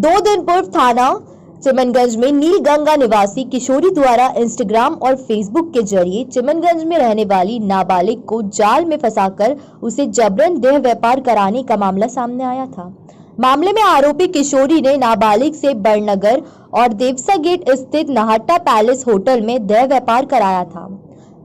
2 दिन पूर्व थाना चिमनगंज में नीलगंगा निवासी किशोरी द्वारा इंस्टाग्राम और फेसबुक के जरिए चिमनगंज में रहने वाली नाबालिग को जाल में फंसाकर उसे जबरन देह व्यापार कराने का मामला सामने आया था। मामले में आरोपी किशोरी ने नाबालिग से बड़नगर और देवसा गेट स्थित नाहटा पैलेस होटल में देह व्यापार कराया था।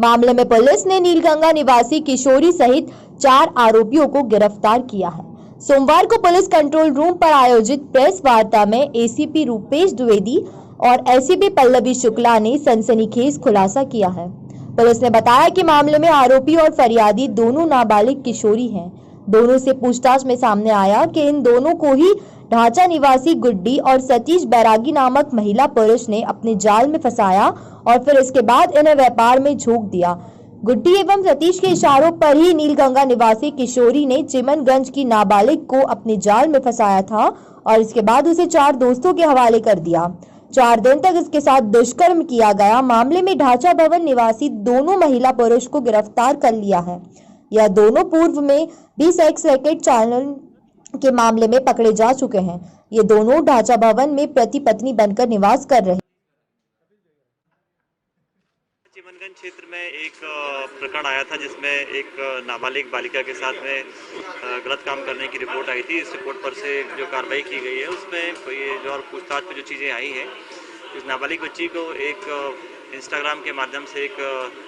मामले में पुलिस ने नीलगंगा निवासी किशोरी सहित 4 आरोपियों को गिरफ्तार किया है। सोमवार को पुलिस कंट्रोल रूम पर आयोजित प्रेस वार्ता में एसीपी रूपेश द्विवेदी और एसीपी पल्लवी शुक्ला ने सनसनीखेज खुलासा किया है। पुलिस ने बताया कि मामले में आरोपी और फरियादी दोनों नाबालिग किशोरी हैं। दोनों से पूछताछ में सामने आया कि इन दोनों को ही ढांचा निवासी गुड्डी और सतीश बैरागी नामक महिला पुरुष ने अपने जाल में फंसाया और फिर इसके बाद इन्हें व्यापार में झोंक दिया। गुड्डी एवं सतीश के इशारों पर ही नीलगंगा निवासी किशोरी ने चिमनगंज की नाबालिग को अपने जाल में फंसाया था और इसके बाद उसे 4 दोस्तों के हवाले कर दिया। 4 दिन तक इसके साथ दुष्कर्म किया गया। मामले में ढांचा भवन निवासी दोनों महिला पुरुष को गिरफ्तार कर लिया है। यह दोनों पूर्व में भी सेक्स रैकेट चैनल के मामले में पकड़े जा चुके हैं। ये दोनों ढांचा भवन में पति पत्नी बनकर निवास कर रहे। चिमनगंज क्षेत्र में एक प्रकरण आया था जिसमें एक नाबालिग बालिका के साथ में गलत काम करने की रिपोर्ट आई थी। इस रिपोर्ट पर से जो कार्रवाई की गई है उसमें ये जो और पूछताछ में जो चीज़ें आई हैं, इस नाबालिग बच्ची को एक इंस्टाग्राम के माध्यम से एक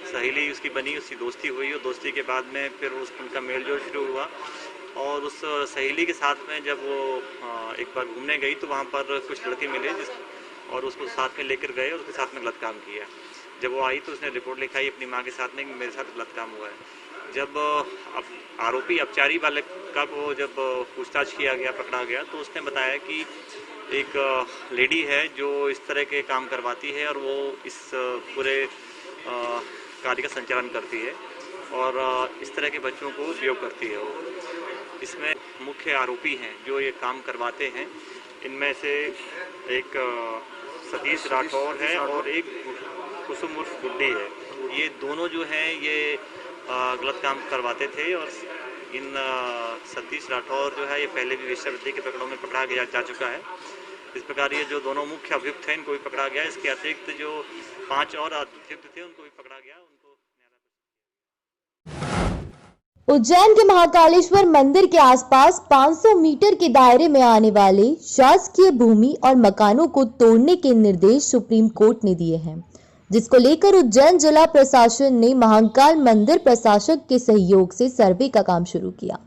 सहेली उसकी बनी, उसकी दोस्ती हुई और दोस्ती के बाद में फिर उनका मेल जोल शुरू हुआ और उस सहेली के साथ में जब वो एक बार घूमने गई तो वहाँ पर कुछ लड़के मिले और उसको साथ में लेकर गए और उसके साथ में गलत काम किया। जब वो आई तो उसने रिपोर्ट लिखाई अपनी माँ के साथ में कि मेरे साथ गलत काम हुआ है। जब आरोपी अपचारी बालिका को जब पूछताछ किया गया, पकड़ा गया, तो उसने बताया कि एक लेडी है जो इस तरह के काम करवाती है और वो इस पूरे कार्य का संचालन करती है और इस तरह के बच्चों को उपयोग करती है। वो इसमें मुख्य आरोपी हैं जो ये काम करवाते हैं। इनमें से एक सतीश राठौर है और एक कुसुम उर्फ गुड्डी है। ये दोनों जो हैं ये गलत काम करवाते थे और इन सतीश राठौर जो है ये पहले भी वेश्यावृत्ति के प्रकरणों में पकड़ा गया जा चुका है। इस प्रकार ये जो दोनों मुख्य अभियुक्त हैं इनको भी पकड़ा गया। इसके अतिरिक्त जो 5 और अभियुक्त थे उनको भी पकड़ा गया। उज्जैन के महाकालेश्वर मंदिर के आसपास 500 मीटर के दायरे में आने वाले शासकीय भूमि और मकानों को तोड़ने के निर्देश सुप्रीम कोर्ट ने दिए हैं, जिसको लेकर उज्जैन जिला प्रशासन ने महाकाल मंदिर प्रशासक के सहयोग से सर्वे का काम शुरू किया।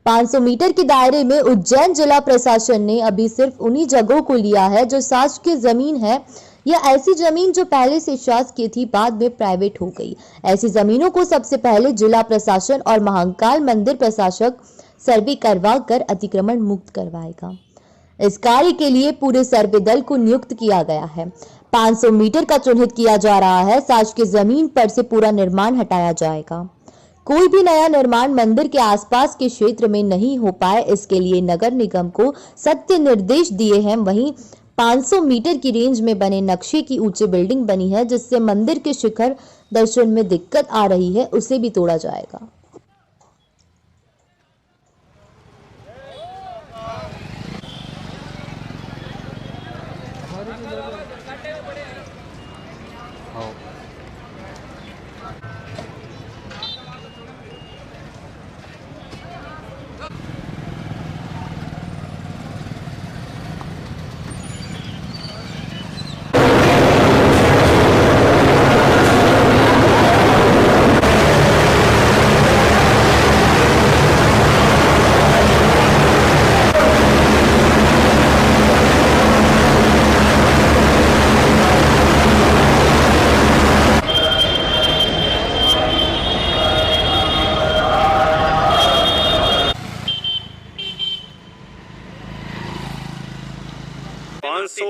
500 मीटर के दायरे में उज्जैन जिला प्रशासन ने अभी सिर्फ उन्हीं जगहों को लिया है जो शासकीय जमीन है या ऐसी जमीन जो पहले से शासकीय थी बाद में प्राइवेट हो गई। ऐसी जमीनों को सबसे पहले जिला प्रशासन और महाकाल मंदिर प्रशासक सर्वे करवा कर अतिक्रमण मुक्त करवाएगा। इस कार्य के लिए पूरे सर्वे दल को नियुक्त किया गया है। 500 मीटर का चिन्हित किया जा रहा है। शासकीय जमीन पर से पूरा निर्माण हटाया जाएगा। कोई भी नया निर्माण मंदिर के आसपास के क्षेत्र में नहीं हो पाए, इसके लिए नगर निगम को सख्त निर्देश दिए हैं। वहीं 500 मीटर की रेंज में बने नक्शे की ऊंची बिल्डिंग बनी है जिससे मंदिर के शिखर दर्शन में दिक्कत आ रही है, उसे भी तोड़ा जाएगा।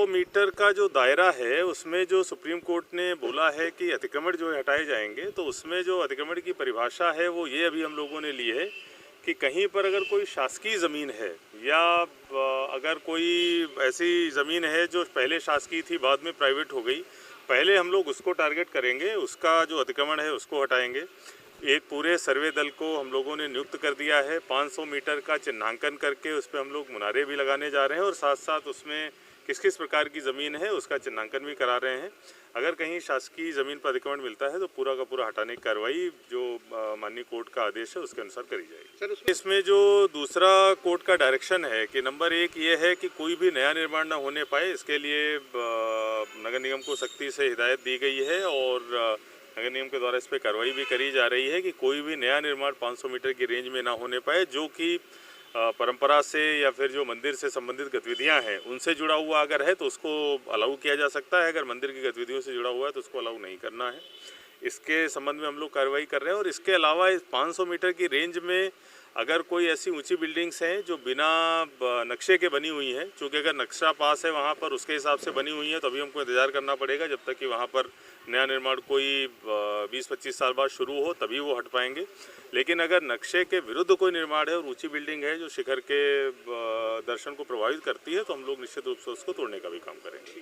मीटर का जो दायरा है उसमें जो सुप्रीम कोर्ट ने बोला है कि अतिक्रमण जो हटाए जाएंगे, तो उसमें जो अतिक्रमण की परिभाषा है वो ये अभी हम लोगों ने ली है कि कहीं पर अगर कोई शासकीय ज़मीन है या अगर कोई ऐसी ज़मीन है जो पहले शासकीय थी बाद में प्राइवेट हो गई, पहले हम लोग उसको टारगेट करेंगे, उसका जो अतिक्रमण है उसको हटाएंगे। एक पूरे सर्वे दल को हम लोगों ने नियुक्त कर दिया है। 500 मीटर का चिन्हांकन करके उस पर हम लोग मुनारे भी लगाने जा रहे हैं और साथ साथ उसमें किस किस प्रकार की ज़मीन है उसका चिन्हांकन भी करा रहे हैं। अगर कहीं शासकीय ज़मीन पर अतिक्रमण मिलता है तो पूरा का पूरा हटाने की कार्रवाई जो माननीय कोर्ट का आदेश है उसके अनुसार करी जाएगी। इसमें जो दूसरा कोर्ट का डायरेक्शन है कि नंबर 1 ये है कि कोई भी नया निर्माण न होने पाए, इसके लिए नगर निगम को सख्ती से हिदायत दी गई है और नगर निगम के द्वारा इस पर कार्रवाई भी करी जा रही है कि कोई भी नया निर्माण 500 मीटर की रेंज में ना होने पाए। जो कि परंपरा से या फिर जो मंदिर से संबंधित गतिविधियां हैं उनसे जुड़ा हुआ अगर है तो उसको अलाउ किया जा सकता है, अगर मंदिर की गतिविधियों से जुड़ा हुआ है तो उसको अलाउ नहीं करना है। इसके संबंध में हम लोग कार्रवाई कर रहे हैं। और इसके अलावा इस 500 मीटर की रेंज में अगर कोई ऐसी ऊंची बिल्डिंग्स हैं जो बिना नक्शे के बनी हुई हैं, चूँकि अगर नक्शा पास है वहाँ पर उसके हिसाब से बनी हुई है तो अभी हमको इंतज़ार करना पड़ेगा जब तक कि वहाँ पर नया निर्माण कोई 20-25 साल बाद शुरू हो, तभी वो हट पाएंगे। लेकिन अगर नक्शे के विरुद्ध कोई निर्माण है और ऊंची बिल्डिंग है जो शिखर के दर्शन को प्रभावित करती है तो हम लोग निश्चित रूप से उसको तोड़ने का भी काम करेंगे।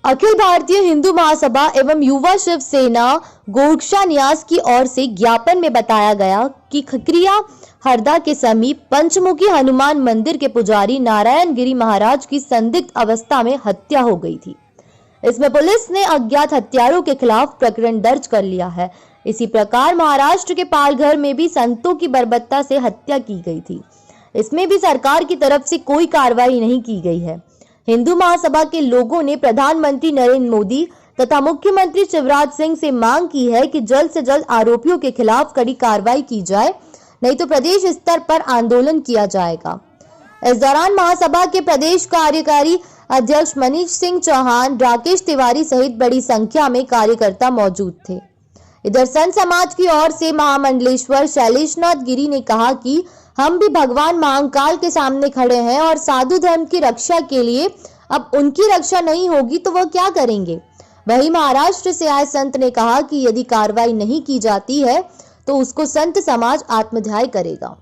अखिल भारतीय हिंदू महासभा एवं युवा शिव सेना गोरक्षा न्यास की ओर से ज्ञापन में बताया गया कि खकरिया हरदा के समीप पंचमुखी हनुमान मंदिर के पुजारी नारायण गिरी महाराज की संदिग्ध अवस्था में हत्या हो गई थी। इसमें पुलिस ने अज्ञात हत्यारों के खिलाफ प्रकरण दर्ज कर लिया है। इसी प्रकार महाराष्ट्र के पालघर में भी संतों की बर्बरता से हत्या की गई थी। इसमें भी सरकार की तरफ से कोई कार्रवाई नहीं की गई है। हिंदू महासभा के लोगों ने प्रधानमंत्री नरेंद्र मोदी तथा मुख्यमंत्री शिवराज सिंह से मांग की है कि जल्द से जल्द आरोपियों के खिलाफ कड़ी कार्रवाई की जाए, नहीं तो प्रदेश स्तर पर आंदोलन किया जाएगा। इस दौरान महासभा के प्रदेश कार्यकारी अध्यक्ष मनीष सिंह चौहान, राकेश तिवारी सहित बड़ी संख्या में कार्यकर्ता मौजूद थे। इधर संत समाज की ओर से महामंडलेश्वर शैलेशनाथ गिरी ने कहा कि हम भी भगवान महाकाल के सामने खड़े हैं और साधु धर्म की रक्षा के लिए अब उनकी रक्षा नहीं होगी तो वह क्या करेंगे। वहीं महाराष्ट्र से आए संत ने कहा कि यदि कार्रवाई नहीं की जाती है तो उसको संत समाज आत्मध्याय करेगा।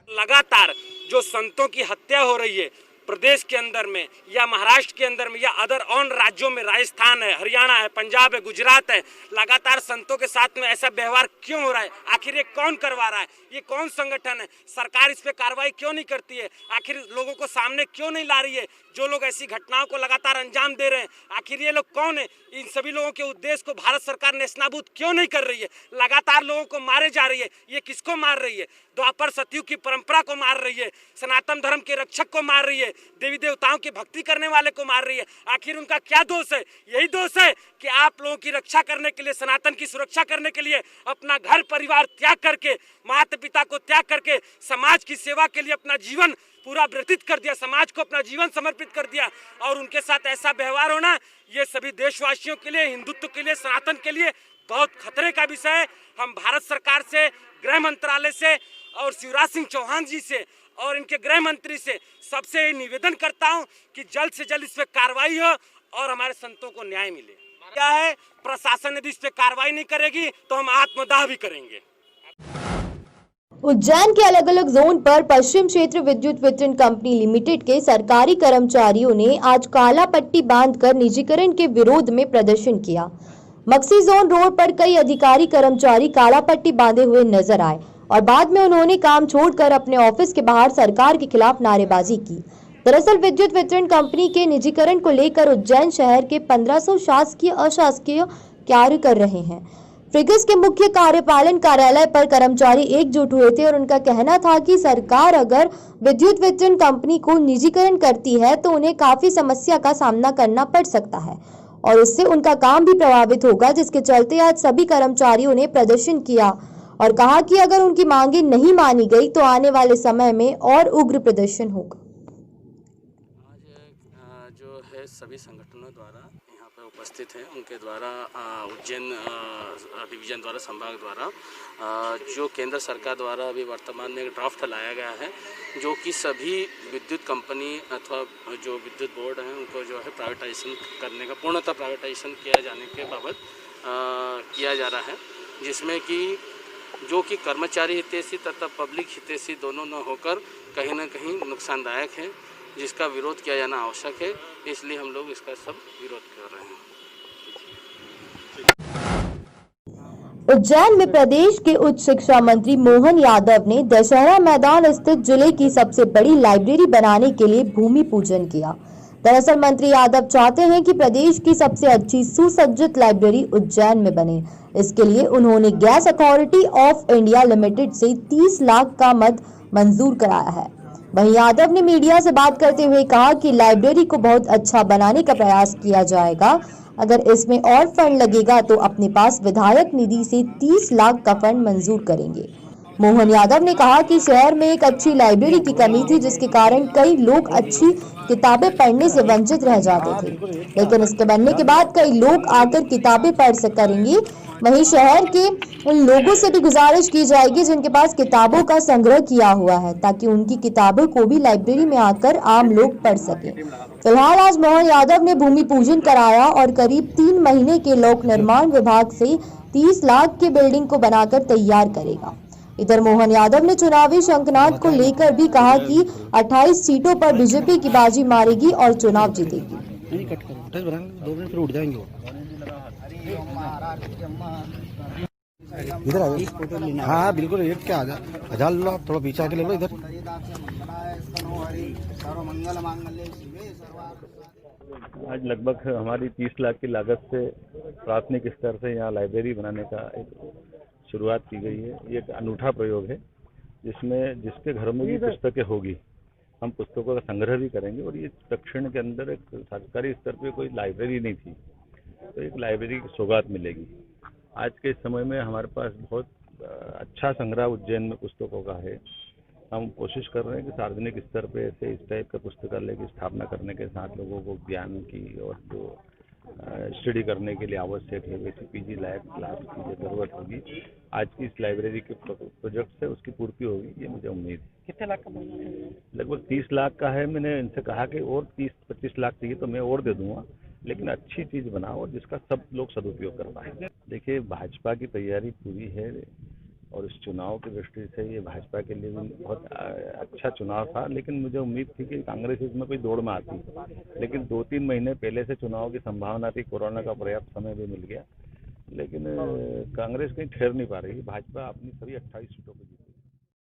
लगातार जो संतों की हत्या हो रही है प्रदेश के अंदर में या महाराष्ट्र के अंदर में या अदर ऑन राज्यों में, राजस्थान है, हरियाणा है, पंजाब है, गुजरात है, लगातार संतों के साथ में ऐसा व्यवहार क्यों हो रहा है? आखिर ये कौन करवा रहा है? ये कौन संगठन है? सरकार इस पे कार्रवाई क्यों नहीं करती है? आखिर लोगों को सामने क्यों नहीं ला रही है? जो लोग ऐसी घटनाओं को लगातार अंजाम दे रहे हैं, आखिर ये लोग कौन है? इन सभी लोगों के उद्देश्य को भारत सरकार नेस्तनाबूद क्यों नहीं कर रही है? लगातार लोगों को मारे जा रही है। ये किसको मार रही है? द्वापर सतयुग की परंपरा को मार रही है, सनातन धर्म के रक्षक को मार रही है, देवी देवताओं की भक्ति करने वाले को मार रही है। आखिर उनका क्या दोष है? यही दोष है कि आप लोगों की रक्षा करने के लिए, सनातन की सुरक्षा करने के लिए अपना घर परिवार त्याग करके, माता पिता को त्याग करके समाज की सेवा के लिए अपना जीवन पूरा व्यतीत कर दिया, समाज को अपना जीवन समर्पित कर दिया। और उनके साथ ऐसा व्यवहार होना ये सभी देशवासियों के लिए, हिंदुत्व के लिए, सनातन के लिए बहुत खतरे का विषय है। हम भारत सरकार से, गृह मंत्रालय से और शिवराज सिंह चौहान जी से और इनके गृह मंत्री से सबसे निवेदन करता हूं कि जल्द से जल्द इस पे कार्रवाई हो और हमारे संतों को न्याय मिले। क्या है, प्रशासन यदि इस पे कार्रवाई नहीं करेगी तो हम आत्मदाह भी करेंगे। उज्जैन के अलग अलग जोन पर पश्चिम क्षेत्र विद्युत वितरण कंपनी लिमिटेड के सरकारी कर्मचारियों ने आज काला पट्टी बांधकर निजीकरण के विरोध में प्रदर्शन किया। मक्सी जोन रोड पर कई अधिकारी कर्मचारी काला पट्टी बांधे हुए नजर आए और बाद में उन्होंने काम छोड़कर अपने ऑफिस के बाहर सरकार के खिलाफ नारेबाजी की। दरअसल विद्युत वितरण कंपनी के निजीकरण को लेकर उज्जैन शहर के 1500 शासकीय अशासकीय कार्य कर रहे हैं। फ्रिगस के मुख्य कार्यपालन कार्यालय पर कर्मचारी एकजुट हुए थे और उनका कहना था कि सरकार अगर विद्युत वितरण कंपनी को निजीकरण करती है तो उन्हें काफी समस्या का सामना करना पड़ सकता है और उससे उनका काम भी प्रभावित होगा, जिसके चलते आज सभी कर्मचारियों ने प्रदर्शन किया और कहा कि अगर उनकी मांगे नहीं मानी गई तो आने वाले समय में और उग्र प्रदर्शन होगा। आज जो है सभी संगठनों द्वारा यहाँ पर उपस्थित हैं, उनके द्वारा उज्जैन डिवीजन द्वारा, संभाग द्वारा जो केंद्र सरकार द्वारा अभी वर्तमान में एक ड्राफ्ट लाया गया है जो कि सभी विद्युत कंपनी अथवा जो विद्युत बोर्ड हैं उनको जो है प्राइवेटाइजेशन करने का, पूर्णतः प्राइवेटाइजेशन किया जाने के बाबत किया जा रहा है, जिसमें कि जो कि कर्मचारी हितैषी तथा पब्लिक हितैषी दोनों न होकर कहीं ना कहीं नुकसानदायक है, जिसका विरोध किया जाना आवश्यक है। इसलिए हम लोग इसका सब विरोध कर रहे हैं। उज्जैन में प्रदेश के उच्च शिक्षा मंत्री मोहन यादव ने दशहरा मैदान स्थित जिले की सबसे बड़ी लाइब्रेरी बनाने के लिए भूमि पूजन किया। दरअसल मंत्री यादव चाहते हैं कि प्रदेश की सबसे अच्छी सुसज्जित लाइब्रेरी उज्जैन में बने। इसके लिए उन्होंने gas authority of India limited से 30 लाख का मद मंजूर कराया है। वहीं यादव ने मीडिया से बात करते हुए कहा कि लाइब्रेरी को बहुत अच्छा बनाने का प्रयास किया जाएगा। अगर इसमें और फंड लगेगा तो अपने पास विधायक निधि से 30 लाख का फंड मंजूर करेंगे। मोहन यादव ने कहा कि शहर में एक अच्छी लाइब्रेरी की कमी थी, जिसके कारण कई लोग अच्छी किताबें पढ़ने से वंचित रह जाते थे, लेकिन इसके बनने के बाद कई लोग आकर किताबें पढ़ सकेंगे। वहीं शहर के उन लोगों से भी गुजारिश की जाएगी जिनके पास किताबों का संग्रह किया हुआ है, ताकि उनकी किताबों को भी लाइब्रेरी में आकर आम लोग पढ़ सकें। फिलहाल आज मोहन यादव ने भूमि पूजन कराया और करीब 3 महीने के लोक निर्माण विभाग से 30 लाख की बिल्डिंग को बनाकर तैयार करेगा। इधर मोहन यादव ने चुनावी शंखनाद को लेकर भी कहा कि 28 सीटों पर बीजेपी की बाजी मारेगी और चुनाव जीतेगी। नहीं कट कर 2 मिनट फिर उठ जाएंगे वो। इधर आ जाओ। हाँ बिल्कुल रेट क्या हजार लो आप, थोड़ा पीछे आके ले लो इधर। आज लगभग हमारी 30 लाख की लागत से प्राथमिक स्तर से यहाँ लाइब्रेरी बनाने का एक शुरुआत की गई है। ये एक अनूठा प्रयोग है जिसमें जिसके घरों में भी पुस्तकें होगी, हम पुस्तकों का संग्रह भी करेंगे। और ये दक्षिण के अंदर एक सरकारी स्तर पे कोई लाइब्रेरी नहीं थी, तो एक लाइब्रेरी की सौगात मिलेगी। आज के समय में हमारे पास बहुत अच्छा संग्रह उज्जैन में पुस्तकों का है। हम कोशिश कर रहे हैं कि सार्वजनिक स्तर पे ऐसे इस टाइप का पुस्तकालय की स्थापना करने के साथ लोगों को ज्ञान की और जो स्टडी करने के लिए आवश्यक है वैसी पीजी लायक क्लास की जो जरूरत होगी, आज की इस लाइब्रेरी के प्रोजेक्ट से उसकी पूर्ति होगी, ये मुझे उम्मीद है। कितने लाख का बना? लगभग 30 लाख का है। मैंने इनसे कहा कि और 30-25 लाख चाहिए तो मैं और दे दूंगा, लेकिन अच्छी चीज़ बनाओ और जिसका सब लोग सदुपयोग कर पाए। देखिए, भाजपा की तैयारी पूरी है और इस चुनाव की दृष्टि से ये भाजपा के लिए भी बहुत अच्छा चुनाव था, लेकिन मुझे उम्मीद थी कि कांग्रेस इसमें कोई दौड़ में आती, लेकिन 2-3 महीने पहले से चुनाव की संभावना थी। कोरोना का पर्याप्त समय भी मिल गया, लेकिन कांग्रेस कहीं ठहर नहीं पा रही। भाजपा अपनी सभी 28 सीटों पर